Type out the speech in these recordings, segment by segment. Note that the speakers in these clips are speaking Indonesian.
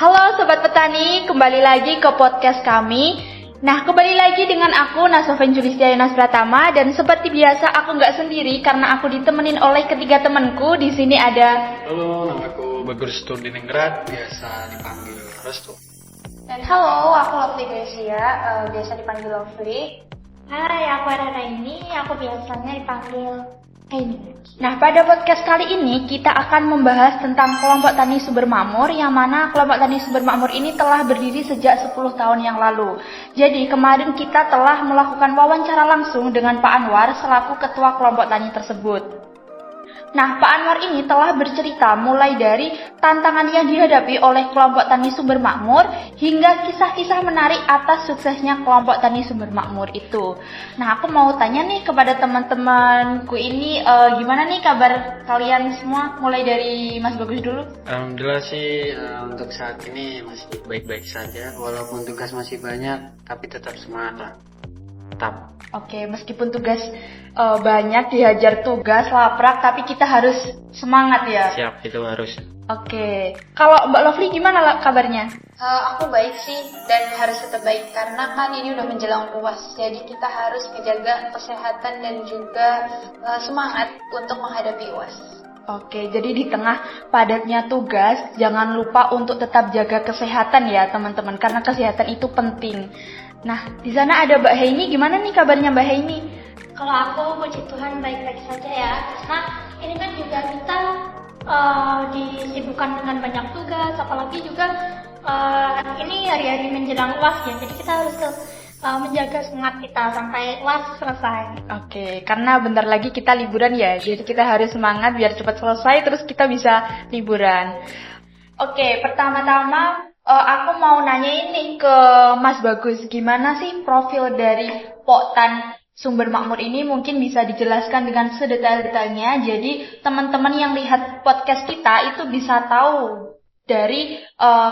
Halo Sobat Petani, kembali lagi ke podcast kami. Nah, kembali lagi dengan aku, Nasofen Julistia Yonas Pratama. Dan seperti biasa, aku nggak sendiri karena aku ditemenin oleh ketiga temanku. Di sini ada... Halo, namaku Bagus Diningrat, biasa dipanggil Restu. Dan halo, aku Lovely Gracia, biasa dipanggil Lovely. Hai, aku Rara ini, aku biasanya dipanggil Aini. Nah, pada podcast kali ini kita akan membahas tentang kelompok tani sumber makmur, yang mana kelompok tani sumber makmur ini telah berdiri sejak 10 tahun yang lalu. Jadi kemarin kita telah melakukan wawancara langsung dengan Pak Anwar selaku ketua kelompok tani tersebut. Nah, Pak Anwar ini telah bercerita mulai dari tantangan yang dihadapi oleh kelompok tani sumber makmur hingga kisah-kisah menarik atas suksesnya kelompok tani sumber makmur itu. Nah, aku mau tanya nih kepada teman-temanku ini, gimana nih kabar kalian semua? Mulai dari Mas Bagus dulu. Alhamdulillah sih untuk saat ini masih baik-baik saja, walaupun tugas masih banyak, tapi tetap semangat lah. Tetap. Oke, meskipun tugas banyak, dihajar tugas, laprak, tapi kita harus semangat ya. Siap, itu harus. Oke, kalau Mbak Lovely gimana kabarnya? Aku baik sih, dan harus tetap baik karena kan ini udah menjelang UAS. Jadi kita harus menjaga kesehatan dan juga semangat untuk menghadapi UAS. Oke, jadi di tengah padatnya tugas, jangan lupa untuk tetap jaga kesehatan ya teman-teman, karena kesehatan itu penting. Nah, di sana ada Mbak Heini, gimana nih kabarnya Mbak Heini? Kalau aku, puji Tuhan, baik-baik saja ya. Karena ini kan juga kita disibukkan dengan banyak tugas, apalagi juga ini hari-hari menjelang UAS ya. Jadi kita harus menjaga semangat kita sampai UAS selesai. Oke, karena bentar lagi kita liburan ya, jadi kita harus semangat biar cepat selesai, terus kita bisa liburan. Oke, pertama-tama aku mau nanya ini ke Mas Bagus, gimana sih profil dari Poktan Sumber Makmur ini? Mungkin bisa dijelaskan dengan sedetail-detailnya, jadi teman-teman yang lihat podcast kita itu bisa tahu dari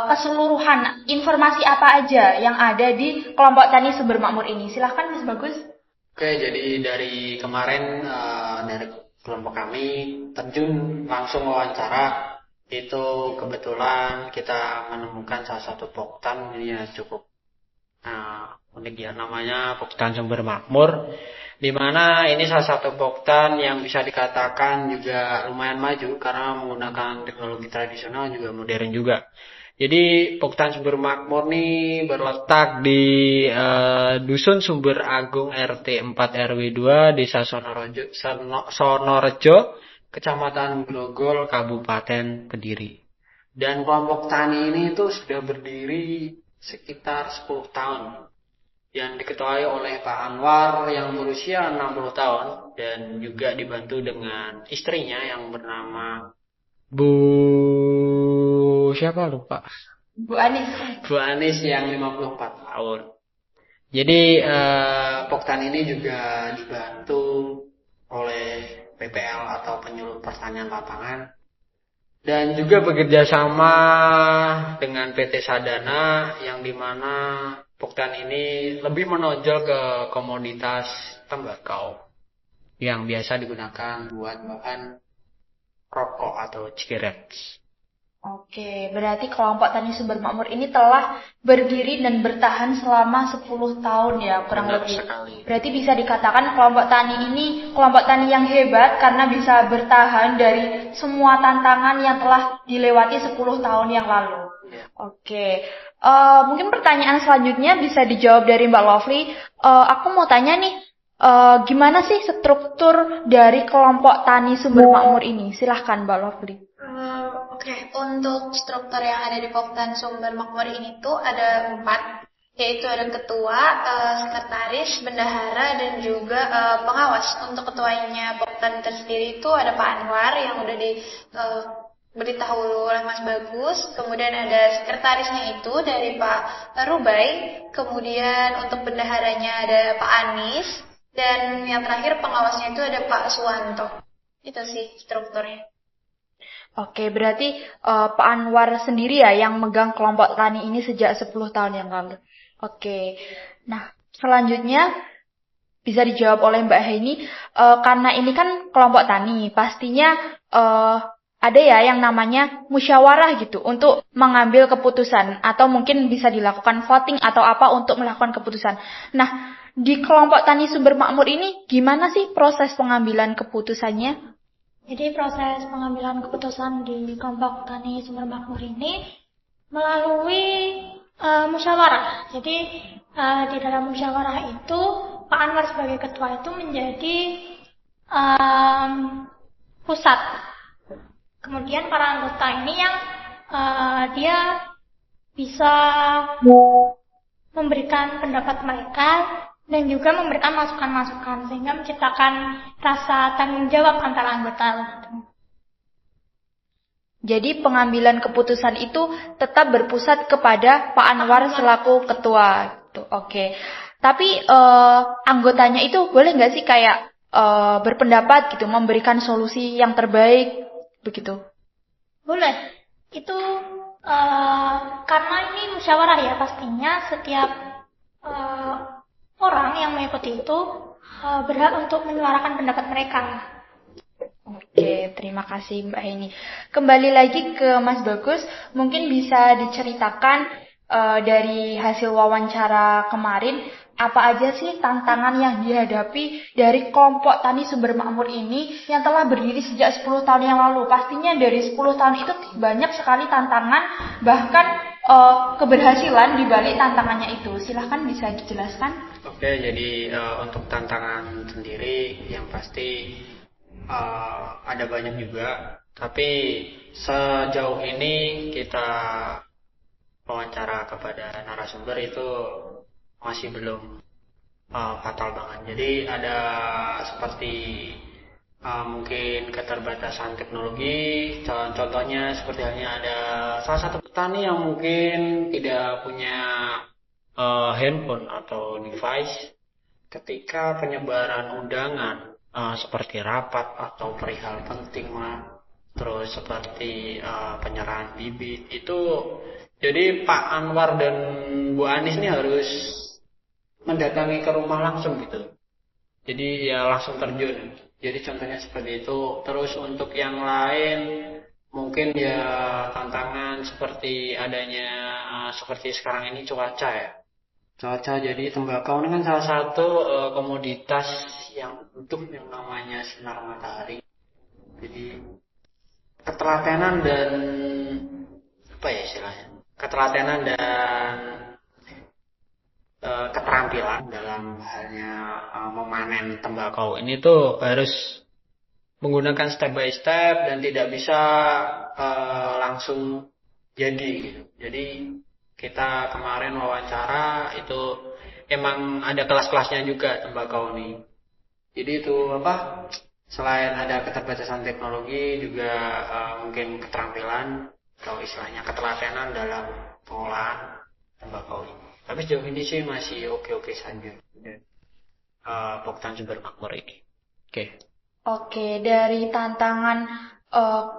keseluruhan informasi apa aja yang ada di kelompok tani Sumber Makmur ini. Silahkan Mas Bagus. Oke, jadi dari kemarin dari kelompok kami terjun langsung wawancara. Itu kebetulan kita menemukan salah satu poktan yang cukup unik ya, namanya Poktan Sumber Makmur, di mana ini salah satu poktan yang bisa dikatakan juga lumayan maju karena menggunakan teknologi tradisional juga modern juga. Jadi Poktan Sumber Makmur ini berletak di Dusun Sumber Agung RT 4 RW 2 Desa Sonorejo, Kecamatan Grogol, Kabupaten Kediri. Dan kelompok tani ini itu sudah berdiri sekitar 10 tahun. Yang diketuai oleh Pak Anwar yang berusia 60 tahun. Dan juga dibantu dengan istrinya yang bernama Bu... siapa lupa? Bu Anis. Bu Anis yang 54 tahun. Jadi Poktan ini juga dibantu oleh PPL atau penyuluh pertanian lapangan, dan juga bekerja sama dengan PT Sadana, yang dimana Poktan ini lebih menonjol ke komoditas tembakau yang biasa digunakan buat bahan rokok atau cigarettes. Oke, berarti kelompok tani Sumber Makmur ini telah berdiri dan bertahan selama 10 tahun ya, kurang Benar lebih. sekali. Berarti bisa dikatakan kelompok tani ini kelompok tani yang hebat karena bisa bertahan dari semua tantangan yang telah dilewati 10 tahun yang lalu. Ya. Oke, mungkin pertanyaan selanjutnya bisa dijawab dari Mbak Lovely. Aku mau tanya nih, gimana sih struktur dari kelompok tani Sumber Makmur ini? Silahkan Mbak Lovely. Oke, untuk struktur yang ada di Poktan Sumber Makmur ini tuh ada 4, yaitu ada ketua, sekretaris, bendahara, dan juga pengawas. Untuk ketuanya Poktan tersendiri itu ada Pak Anwar yang udah diberitahu oleh Mas Bagus. Kemudian ada sekretarisnya itu dari Pak Rubai. Kemudian untuk bendaharanya ada Pak Anis. Dan yang terakhir pengawasnya itu ada Pak Suwanto. Itu sih strukturnya. Oke, berarti Pak Anwar sendiri ya yang megang kelompok tani ini sejak 10 tahun yang lalu. Oke, nah selanjutnya bisa dijawab oleh Mbak Heini, karena ini kan kelompok tani, pastinya ada ya yang namanya musyawarah gitu untuk mengambil keputusan atau mungkin bisa dilakukan voting atau apa untuk melakukan keputusan. Nah, di kelompok tani sumber makmur ini gimana sih proses pengambilan keputusannya? Jadi proses pengambilan keputusan di kelompok tani sumber makmur ini melalui musyawarah. Jadi di dalam musyawarah itu Pak Anwar sebagai ketua itu menjadi pusat. Kemudian para anggota ini yang dia bisa memberikan pendapat mereka dan juga memberikan masukan-masukan sehingga menciptakan rasa tanggung jawab antara anggota. Jadi pengambilan keputusan itu tetap berpusat kepada Pak Anwar selaku ketua. Tuh, oke. Tapi anggotanya itu boleh nggak sih kayak berpendapat gitu, memberikan solusi yang terbaik begitu? Boleh. Itu karena ini musyawarah ya, pastinya setiap orang yang mengikuti itu berhak untuk menyuarakan pendapat mereka. Oke, terima kasih Mbak Heni. Kembali lagi ke Mas Bagus, mungkin bisa diceritakan dari hasil wawancara kemarin, apa aja sih tantangan yang dihadapi dari kelompok tani sumber makmur ini yang telah berdiri sejak 10 tahun yang lalu? Pastinya dari 10 tahun itu banyak sekali tantangan, bahkan keberhasilan di balik tantangannya itu. Silahkan bisa dijelaskan. Oke, jadi untuk tantangan sendiri yang pasti ada banyak juga, tapi sejauh ini kita wawancara kepada narasumber itu masih belum fatal banget. Jadi ada seperti mungkin keterbatasan teknologi. Contohnya seperti halnya ada salah satu petani yang mungkin tidak punya handphone atau device ketika penyebaran undangan seperti rapat atau perihal penting lah, terus seperti penyerahan bibit itu. Jadi Pak Anwar dan Bu Anis ini harus mendatangi ke rumah langsung gitu. Jadi ya langsung terjun. Jadi contohnya seperti itu. Terus untuk yang lain mungkin ya tantangan seperti adanya seperti sekarang ini cuaca ya. Cuaca, jadi tembakau ini kan salah satu komoditas yang butuh yang namanya sinar matahari. Jadi ketelatenan dan apa ya istilahnya? Ketelatenan dan keterampilan dalam halnya memanen tembakau ini tuh harus menggunakan step by step dan tidak bisa langsung jadi gitu. Jadi kita kemarin wawancara itu emang ada kelas-kelasnya juga tembakau ini. Jadi itu apa? Selain ada keterbatasan teknologi juga mungkin keterampilan atau istilahnya ketelatenan dalam pengolahan tembakau ini. Tapi sejauh ini sih masih oke-oke saja. Poktan sumber makmur ini. Oke, dari tantangan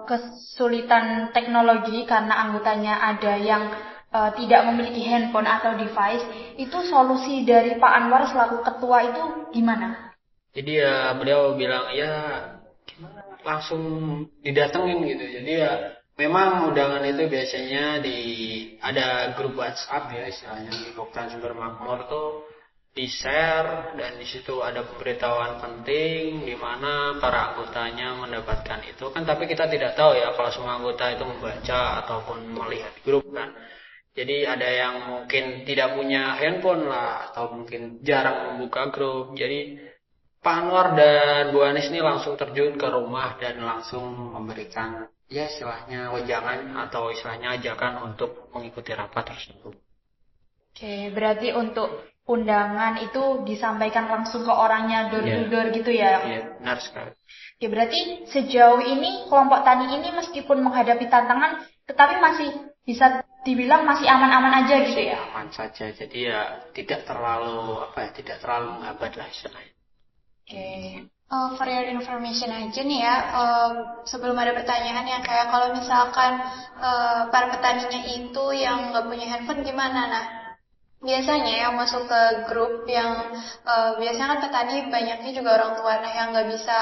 kesulitan teknologi karena anggotanya ada yang tidak memiliki handphone atau device, itu solusi dari Pak Anwar selaku ketua itu gimana? Jadi ya beliau bilang ya gimana langsung didatengin gitu. Jadi ya memang undangan itu biasanya ada grup WhatsApp ya istilahnya di Poktan Sumber Makmur tuh di share dan di situ ada pemberitahuan penting di mana para anggotanya mendapatkan itu kan, tapi kita tidak tahu ya kalau semua anggota itu membaca ataupun melihat grup kan. Jadi ada yang mungkin tidak punya handphone lah atau mungkin jarang membuka grup. Jadi Pak Anwar dan Bu Anis ini langsung terjun ke rumah dan langsung memberikan ya istilahnya wejangan atau istilahnya ajakan untuk mengikuti rapat tersebut. Oke, berarti untuk undangan itu disampaikan langsung ke orangnya door to door gitu ya? Iya, benar sekali. Oke, berarti sejauh ini kelompok tani ini meskipun menghadapi tantangan tetapi masih bisa dibilang masih aman-aman aja gitu ya? Aman saja, jadi ya tidak terlalu menghambat lah istilahnya. Oke. For your information aja nih ya, sebelum ada pertanyaan yang kayak kalau misalkan para petaninya itu yang nggak punya handphone gimana? Nah, biasanya yang masuk ke grup yang biasanya kan petani banyaknya juga orang tua, nah yang nggak bisa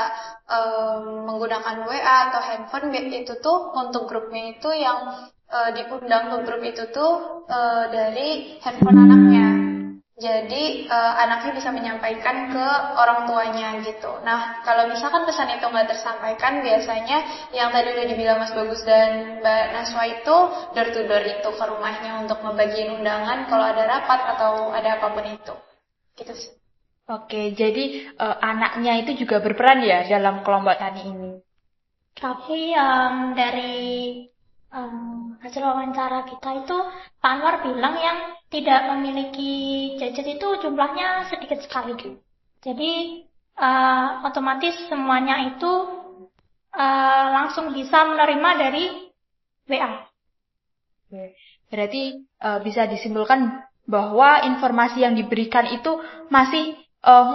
menggunakan WA atau handphone, itu tuh untuk grupnya itu yang diundang ke grup itu tuh dari handphone anaknya. Jadi anaknya bisa menyampaikan ke orang tuanya gitu. Nah, kalau misalkan pesan itu nggak tersampaikan, biasanya yang tadi udah dibilang Mas Bagus dan Mbak Naswa itu door to door itu ke rumahnya untuk ngebagiin undangan kalau ada rapat atau ada apapun itu. Gitu sih. Oke, jadi anaknya itu juga berperan ya dalam kelompok tani ini. Tapi dari hasil wawancara kita itu Pak Anwar bilang yang tidak memiliki gadget itu jumlahnya sedikit sekali. Jadi otomatis semuanya itu langsung bisa menerima dari WA. Berarti bisa disimpulkan bahwa informasi yang diberikan itu masih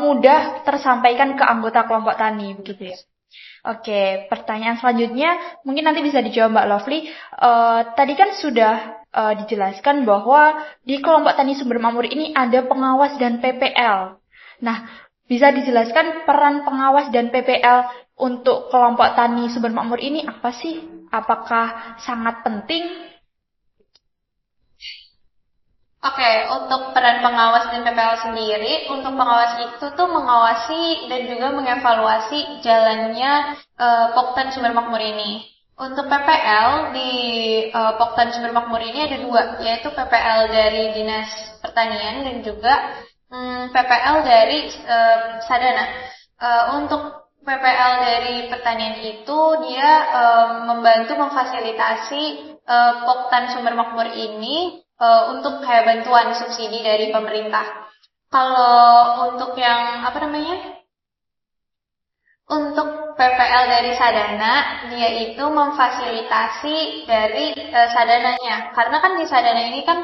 mudah tersampaikan ke anggota kelompok tani, begitu ya? Oke, pertanyaan selanjutnya mungkin nanti bisa dijawab Mbak Lovely. Tadi kan sudah dijelaskan bahwa di kelompok tani sumber makmur ini ada pengawas dan PPL. Nah, bisa dijelaskan peran pengawas dan PPL untuk kelompok tani sumber makmur ini apa sih? Apakah sangat penting? Oke, untuk peran pengawas dan PPL sendiri, untuk pengawas itu tuh mengawasi dan juga mengevaluasi jalannya Poktan Sumber Makmur ini. Untuk PPL di Poktan Sumber Makmur ini ada dua, yaitu PPL dari Dinas Pertanian dan juga PPL dari Sadana. Untuk PPL dari pertanian itu dia membantu memfasilitasi Poktan Sumber Makmur ini untuk kayak bantuan subsidi dari pemerintah. Kalau untuk yang untuk PPL dari Sadana, dia itu memfasilitasi dari Sadananya. Karena kan di Sadana ini kan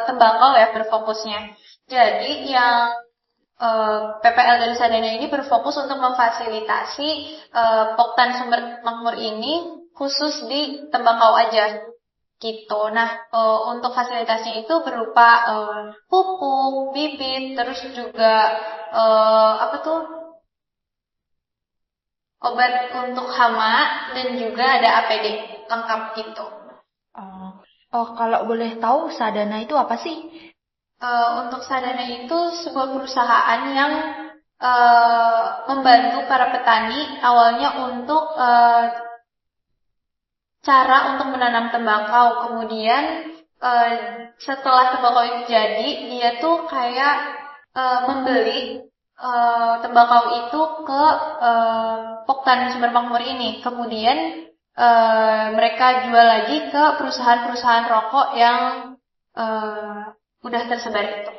tembakau ya berfokusnya. Jadi yang PPL dari Sadana ini berfokus untuk memfasilitasi Poktan Sumber Makmur ini khusus di tembakau aja. Gitu. Nah, untuk fasilitasnya itu berupa pupuk, bibit, terus juga obat untuk hama dan juga ada APD lengkap gitu. Kalau boleh tahu Sadana itu apa sih? Untuk Sadana itu sebuah perusahaan yang membantu para petani awalnya untuk cara untuk menanam tembakau. Kemudian setelah tembakau itu jadi, dia tuh kayak membeli tembakau itu ke Poktan Sumber Makmur ini. Kemudian mereka jual lagi ke perusahaan-perusahaan rokok yang udah tersebar itu.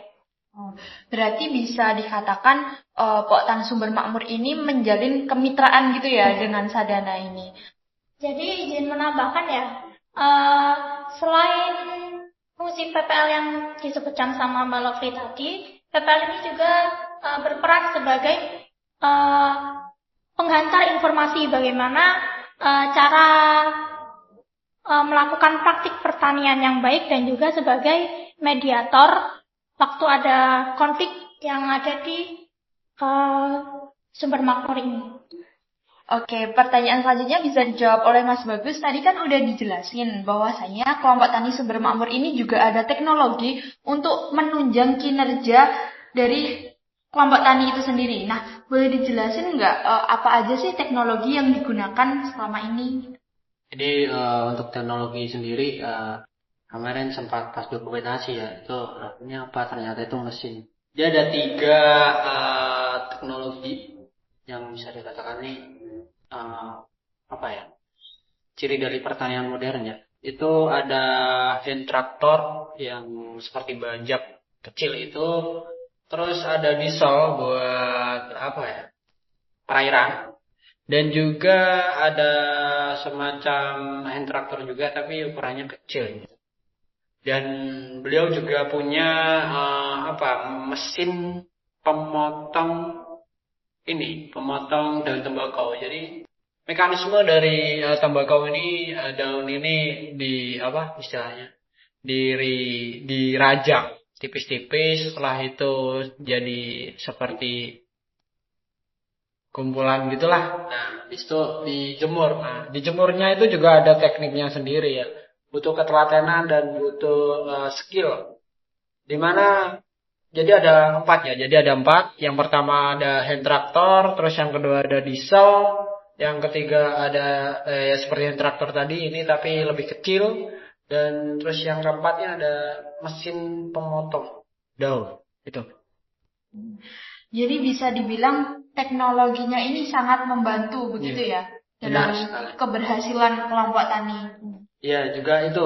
Berarti bisa dikatakan Poktan Sumber Makmur ini menjalin kemitraan gitu ya dengan Sadana ini. Jadi izin menambahkan ya, selain fungsi PPL yang disebutkan sama Mbak Lovely tadi, PPL ini juga berperan sebagai penghantar informasi bagaimana cara melakukan praktik pertanian yang baik dan juga sebagai mediator waktu ada konflik yang ada di sumber makmur ini. Oke, pertanyaan selanjutnya bisa dijawab oleh Mas Bagus. Tadi kan udah dijelasin bahwasanya kelompok tani sumber makmur ini juga ada teknologi untuk menunjang kinerja dari kelompok tani itu sendiri. Nah, boleh dijelasin nggak apa aja sih teknologi yang digunakan selama ini? Jadi untuk teknologi sendiri kemarin sempat pas dokumentasi ya, itu artinya apa, ternyata itu mesin. Jadi ada 3 teknologi yang bisa dikatakan nih ciri dari pertanian modern ya. Itu ada hand traktor yang seperti banjak kecil itu, terus ada diesel buat perairan, dan juga ada semacam hand traktor juga tapi ukurannya kecil. Dan beliau juga punya mesin pemotong daun tembakau. Jadi mekanisme dari tembakau ini, daun ini dirajang. tipis-tipis, setelah itu jadi seperti kumpulan gitulah. Nah, habis itu dijemur. Nah, dijemurnya itu juga ada tekniknya sendiri ya. Butuh ketelatenan dan butuh skill. Dimana jadi ada 4 ya. Jadi ada 4. Yang pertama ada hand traktor, terus yang kedua ada diesel, yang ketiga ada ya seperti hand traktor tadi ini tapi lebih kecil, dan terus yang keempatnya ada mesin pemotong daun. Itu. Jadi bisa dibilang teknologinya ini sangat membantu begitu ya Benar dalam sekali. keberhasilan kelompok tani. Ya, juga itu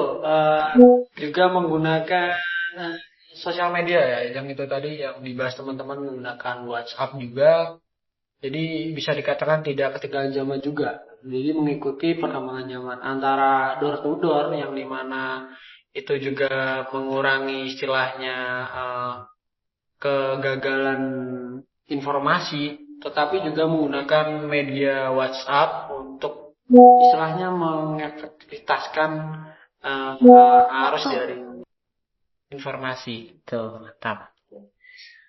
juga menggunakan sosial media ya, yang itu tadi yang dibahas teman-teman, menggunakan WhatsApp juga. Jadi bisa dikatakan tidak ketinggalan zaman juga. Jadi mengikuti perkembangan zaman antara door to door yang dimana itu juga mengurangi istilahnya kegagalan informasi, tetapi juga menggunakan media WhatsApp untuk istilahnya mengefektivitaskan arus dari informasi. Tuh, mantap.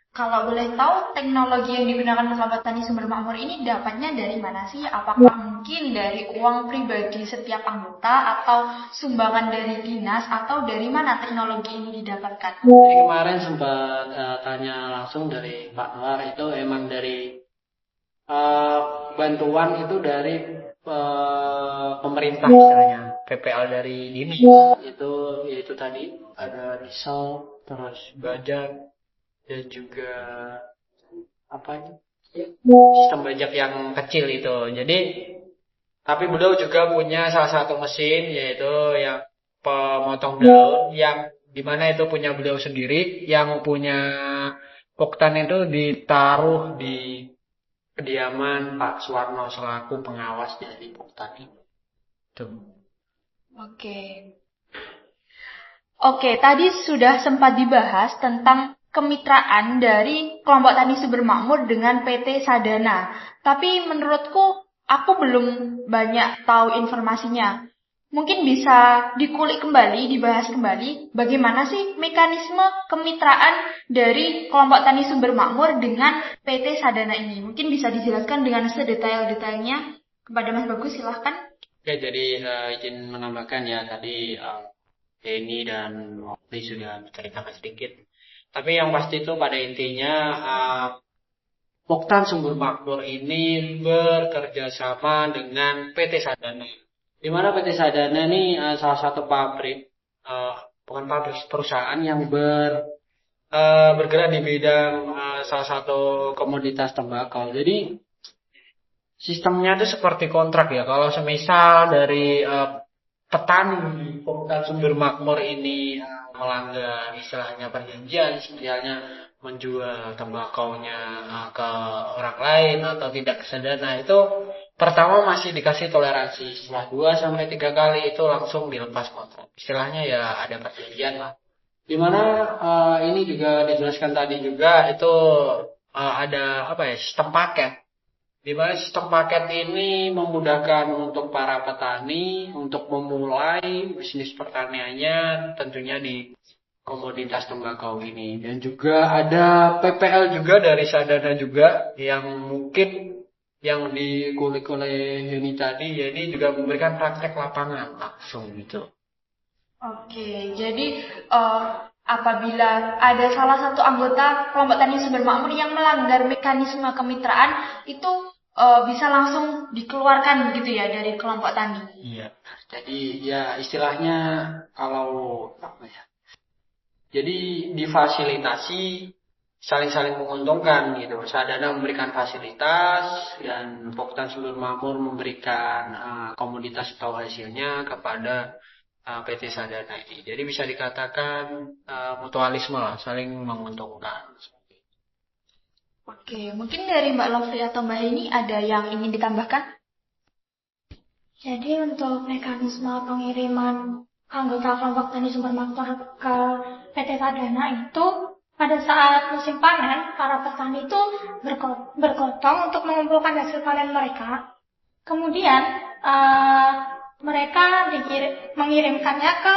Kalau boleh tahu, teknologi yang digunakan kelompok tani sumber makmur ini dapatnya dari mana sih? Apakah mungkin dari uang pribadi setiap anggota atau sumbangan dari dinas, atau dari mana teknologi ini didapatkan? Jadi kemarin sempat tanya langsung dari Pak Nwar, itu emang dari bantuan itu dari pemerintah istilahnya, PPL dari dinas. Itu tadi ada diesel, terus bajak, dan juga apa ini? Sistem bajak yang kecil itu. Jadi tapi beliau juga punya salah satu mesin, yaitu yang pemotong daun, yang dimana itu punya beliau sendiri, yang punya poktan itu ditaruh di kediaman Pak Suwarno selaku pengawas dari poktan itu. Tuh. Oke, tadi sudah sempat dibahas tentang kemitraan dari kelompok tani sumber makmur dengan PT Sadana. Tapi menurutku aku belum banyak tahu informasinya. Mungkin bisa dikulik kembali, dibahas kembali bagaimana sih mekanisme kemitraan dari kelompok tani sumber makmur dengan PT Sadana ini. Mungkin bisa dijelaskan dengan sedetail-detailnya kepada Mas Bagus, silahkan. Oke, jadi izin menambahkan ya, tadi Denny dan Wakti sudah menceritakan sedikit. Tapi yang pasti itu pada intinya Poktan Sumber Makmur ini bekerja sama dengan PT Sadana. Di mana PT Sadana ini salah satu pabrik, bukan pabrik, perusahaan yang bergerak di bidang salah satu komoditas tembakau. Jadi sistemnya itu seperti kontrak ya. Kalau semisal dari petani Poktan Sumber Makmur ini melanggar istilahnya perjanjian, misalnya menjual tembakaunya ke orang lain atau tidak ke Sadana, itu pertama masih dikasih toleransi. Setelah 2 sampai 3 kali itu langsung dilepas kontrak. Istilahnya ya ada perjanjian lah. Dimana ini juga dijelaskan tadi juga, itu ada sistem paket. Di mana sistem paket ini memudahkan untuk para petani untuk memulai bisnis pertaniannya tentunya di komoditas tembakau ini. Dan juga ada PPL juga dari Sadana juga, yang mungkin yang dikulik oleh Heni tadi, ya ini juga memberikan praktek lapangan langsung gitu. Oke, jadi apabila ada salah satu anggota kelompok tani sumber makmur yang melanggar mekanisme kemitraan, itu bisa langsung dikeluarkan begitu ya dari kelompok tani. Iya. Jadi ya istilahnya kalau jadi difasilitasi, saling menguntungkan gitu. Sadana memberikan fasilitas dan Poktan Sumber Makmur memberikan komoditas atau hasilnya kepada PT Sadana ini. Jadi bisa dikatakan mutualisme lah, saling menguntungkan. Oke, mungkin dari Mbak Lovely atau Mbak Heni ada yang ingin ditambahkan? Jadi untuk mekanisme pengiriman anggota kelompok tani sumber makmur ke PT Sadana itu pada saat musim panen, para petani itu bergotong untuk mengumpulkan hasil panen mereka. Kemudian mereka mengirimkannya ke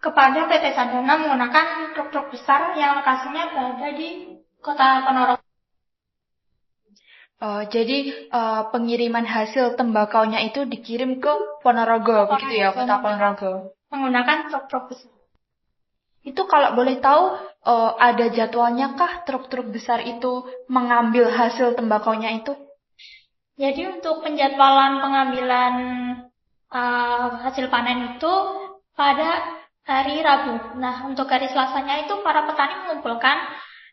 kepada PT Sadana menggunakan truk-truk besar yang lokasinya berada di Kota Ponorogo. Jadi pengiriman hasil tembakaunya itu dikirim ke Ponorogo, begitu ya, Kota Ponorogo. Menggunakan truk-truk besar. Itu kalau boleh tahu, ada jadwalnya kah truk-truk besar itu mengambil hasil tembakaunya itu? Jadi untuk penjadwalan pengambilan hasil panen itu pada hari Rabu. Nah, untuk hari Selasanya itu para petani mengumpulkan,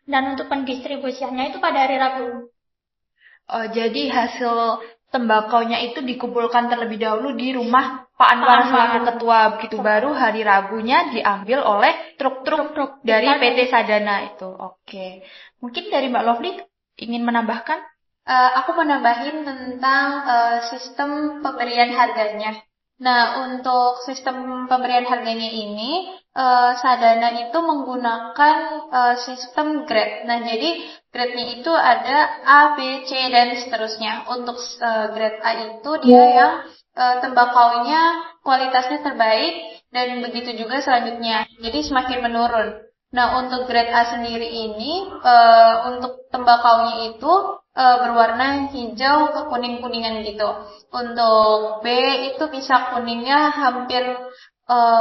dan untuk pendistribusiannya itu pada hari Rabu. Jadi hasil tembakaunya itu dikumpulkan terlebih dahulu di rumah Pak Anwar selaku ketua, begitu baru hari Rabunya diambil oleh truk-truk dari PT Sadana itu. Oke. Mungkin dari Mbak Lovely ingin menambahkan? Aku menambahin tentang sistem pemberian harganya. Nah, untuk sistem pemberian harganya ini, Sadana itu menggunakan sistem grade. Nah, jadi grade-nya itu ada A, B, C, dan seterusnya. Untuk grade A itu dia yang tembakaunya kualitasnya terbaik, dan begitu juga selanjutnya. Jadi semakin menurun. Nah, untuk grade A sendiri ini, untuk tembakaunya itu berwarna hijau ke kuning-kuningan gitu. Untuk B itu bisa kuningnya hampir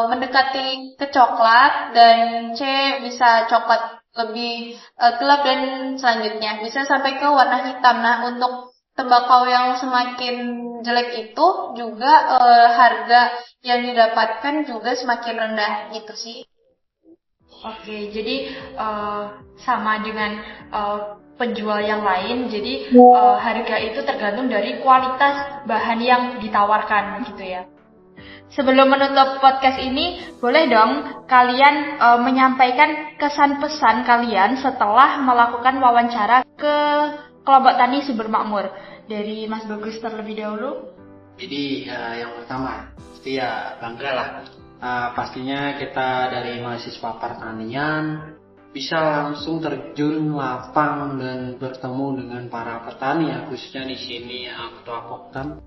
mendekati ke coklat, dan C bisa coklat lebih gelap, dan selanjutnya bisa sampai ke warna hitam. Nah, untuk tembakau yang semakin jelek itu juga harga yang didapatkan juga semakin rendah gitu sih. Oke, jadi sama dengan penjual yang lain, jadi harga itu tergantung dari kualitas bahan yang ditawarkan gitu ya. Sebelum menutup podcast ini, boleh dong kalian menyampaikan kesan pesan kalian setelah melakukan wawancara ke kelompok tani Sumber Makmur. Dari Mas Bagus terlebih dahulu. Jadi yang pertama, pasti ya bangga lah. Pastinya kita dari mahasiswa pertanian bisa langsung terjun lapang dan bertemu dengan para petani ya, khususnya di sini ketua Poktan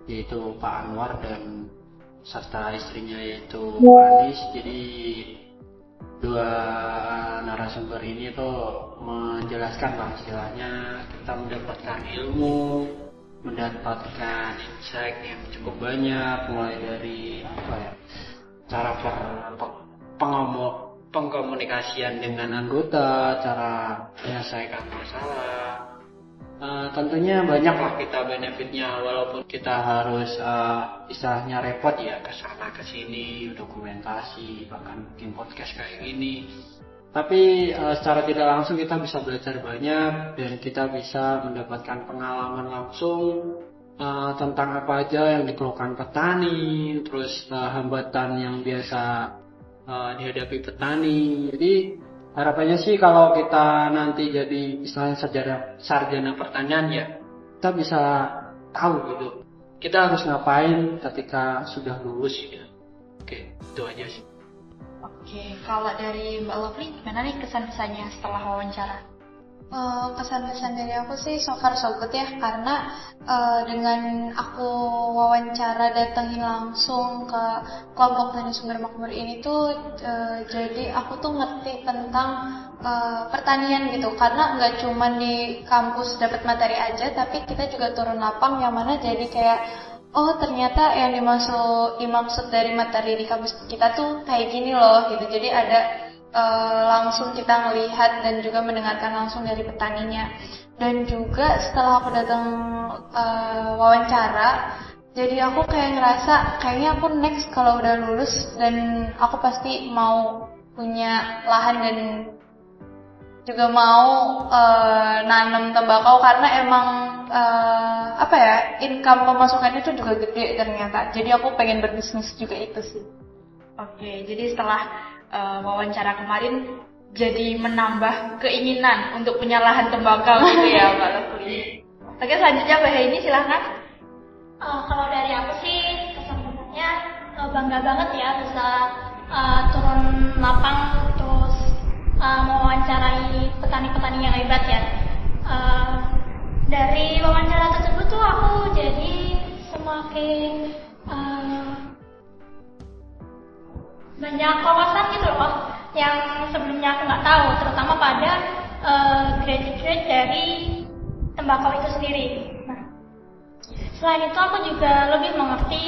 yaitu Pak Anwar dan serta istrinya yaitu Anis. Jadi dua narasumber ini tuh menjelaskan lah istilahnya, kita mendapatkan ilmu, mendapatkan insight yang cukup banyak, mulai dari cara pengkomunikasian dengan anggota, cara menyelesaikan masalah. Tentunya banyak lah kita benefitnya, walaupun kita harus istilahnya repot ya ke sana ke sini, dokumentasi, bahkan bikin podcast kayak gini. Tapi secara tidak langsung kita bisa belajar banyak, dan kita bisa mendapatkan pengalaman langsung tentang apa aja yang dikeluhkan petani, terus hambatan yang biasa dihadapi petani. Jadi harapannya sih kalau kita nanti jadi istilahnya sarjana pertanian ya, kita bisa tahu gitu kita harus ngapain ketika sudah lulus gitu. Oke, itu aja sih. Oke, kalau dari Mbak Lovely gimana nih kesan-kesannya setelah wawancara? Kesan-kesan dari aku sih so far so good ya, karena dengan aku wawancara datengin langsung ke kelompok tani Sumber Makmur ini tuh jadi aku tuh ngerti tentang pertanian gitu, karena nggak cuma di kampus dapat materi aja, tapi kita juga turun lapang yang mana jadi kayak oh ternyata yang dimaksud dari materi di kampus kita tuh kayak gini loh gitu. Jadi ada langsung kita melihat dan juga mendengarkan langsung dari petaninya. Dan juga setelah aku datang wawancara, jadi aku kayak ngerasa kayaknya aku next kalau udah lulus, dan aku pasti mau punya lahan dan juga mau nanam tembakau, karena emang income pemasukannya itu juga gede ternyata. Jadi aku pengen berbisnis juga itu sih. Oke, jadi setelah wawancara kemarin jadi menambah keinginan untuk punya lahan tembakau gitu ya Mbak Lovely. Oke, selanjutnya Mbak Heini silahkan. Kalau dari aku sih kesan-kesannya bangga banget ya bisa turun lapang terus mewawancarai petani-petani yang hebat ya. Dari wawancara tersebut tuh aku jadi semakin banyak wawasan gitu loh yang sebelumnya aku nggak tahu, terutama pada grade-grade dari tembakau itu sendiri. Nah, selain itu aku juga lebih mengerti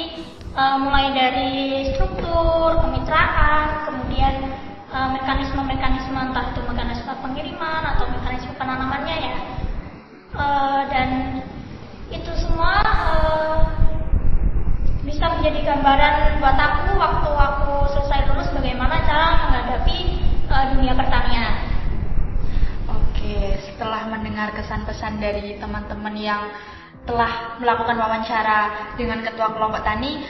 mulai dari struktur, kemitraan, kemudian mekanisme-mekanisme, entah itu mekanisme pengiriman atau mekanisme penanamannya ya. Dan itu semua bisa menjadi gambaran buat aku waktu aku selesai lulus bagaimana cara menghadapi dunia pertanian. Oke, setelah mendengar kesan-pesan dari teman-teman yang telah melakukan wawancara dengan ketua kelompok tani,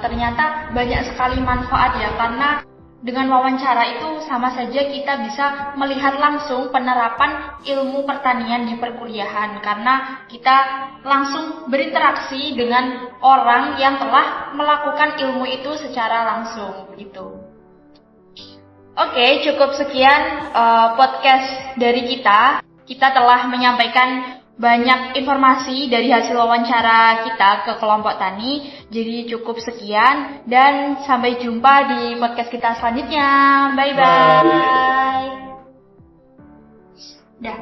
ternyata banyak sekali manfaat ya, karena dengan wawancara itu sama saja kita bisa melihat langsung penerapan ilmu pertanian di perkuliahan, karena kita langsung berinteraksi dengan orang yang telah melakukan ilmu itu secara langsung gitu. Oke, cukup sekian podcast dari kita. Kita telah menyampaikan banyak informasi dari hasil wawancara kita ke kelompok tani. Jadi cukup sekian dan sampai jumpa di podcast kita selanjutnya. Bye bye. Dah.